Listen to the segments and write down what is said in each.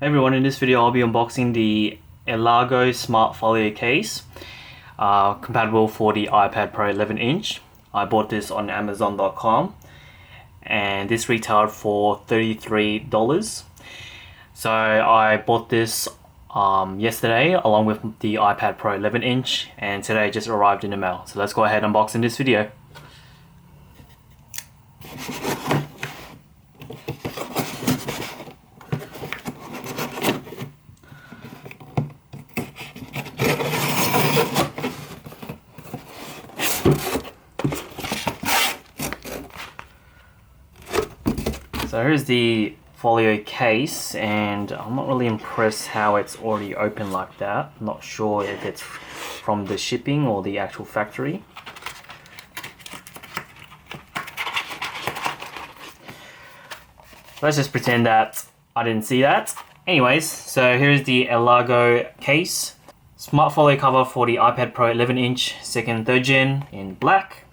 Hey everyone, in this video I'll be unboxing the Elago Smart Folio Case, compatible for the iPad Pro 11-inch. I bought this on Amazon.com and this retailed for $33. So I bought this yesterday along with the iPad Pro 11-inch, and today it just arrived in the mail. So let's go ahead and unbox in this video. So here's the folio case, and I'm not really impressed how it's already open like that. I'm not sure if it's from the shipping or the actual factory. Let's just pretend that I didn't see that. Anyways, so here's the elago case. Smart folio cover for the iPad Pro 11-inch 2nd and 3rd gen in black.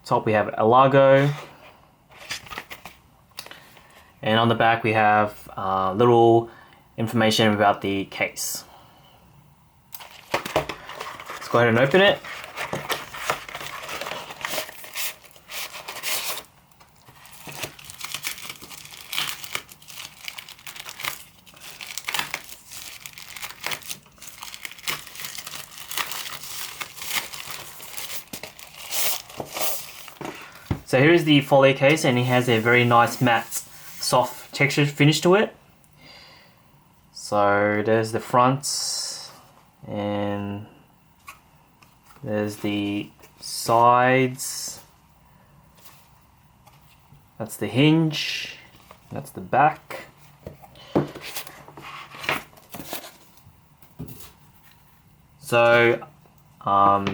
Top we have elago, and on the back we have little information about the case. Let's go ahead and open it. So here's the folio case, and it has a very nice matte, soft texture finish to it. So there's the front, and there's the sides. That's the hinge. That's the back. So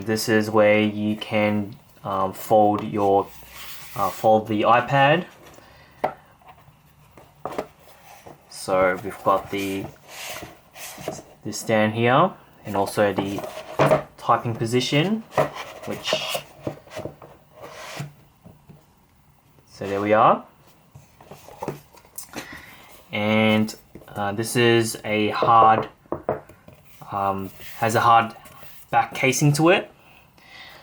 this is where you can fold the iPad. So we've got this stand here, and also the typing position, so there we are. And this is a has a hard back casing to it.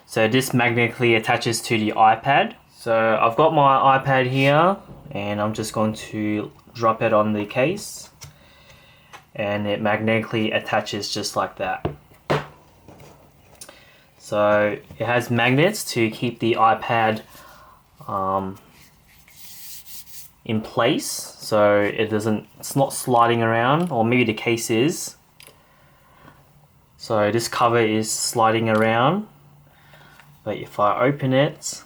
So this magnetically attaches to the iPad. So I've got my iPad here, and I'm just going to drop it on the case, and it magnetically attaches just like that. So it has magnets to keep the iPad in place, so it's not sliding around, or maybe the case is. So this cover is sliding around, but if I open it,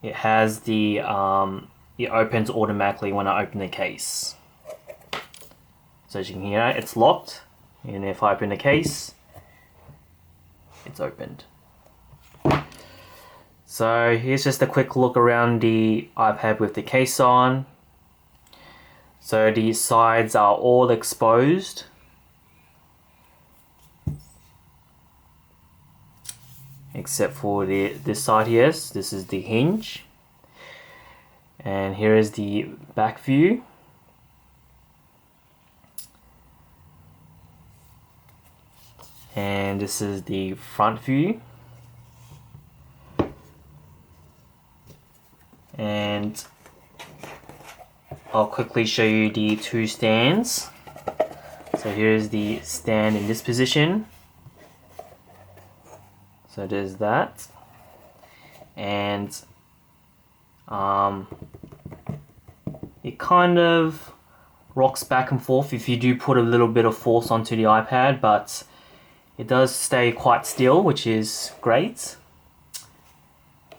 it has it opens automatically when I open the case. So as you can hear, it's locked, and if I open the case, it's opened. So here's just a quick look around the iPad with the case on. So the sides are all exposed. Except for this side here. This is the hinge, and here is the back view. And this is the front view. And I'll quickly show you the two stands. So here's the stand in this position. So there's that, and it kind of rocks back and forth if you do put a little bit of force onto the iPad, but it does stay quite still, which is great,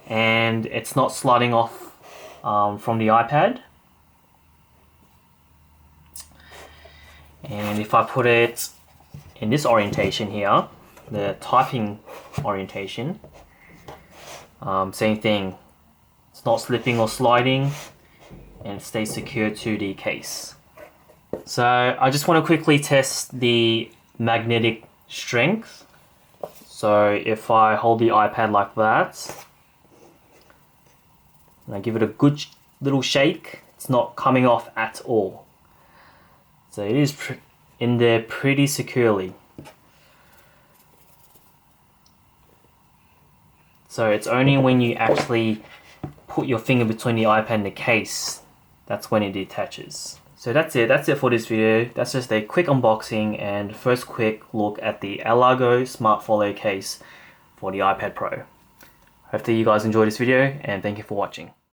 and it's not sliding off from the iPad. And if I put it in this orientation here, the typing orientation, same thing, it's not slipping or sliding, and it stays secure to the case. So I just want to quickly test the magnetic strength. So if I hold the iPad like that, and I give it a good little shake, it's not coming off at all. So it is in there pretty securely. So it's only when you actually put your finger between the iPad and the case, that's when it detaches. So that's it for this video. That's just a quick unboxing and first quick look at the elago Smart Folio Case for the iPad Pro. Hopefully you guys enjoyed this video, and thank you for watching.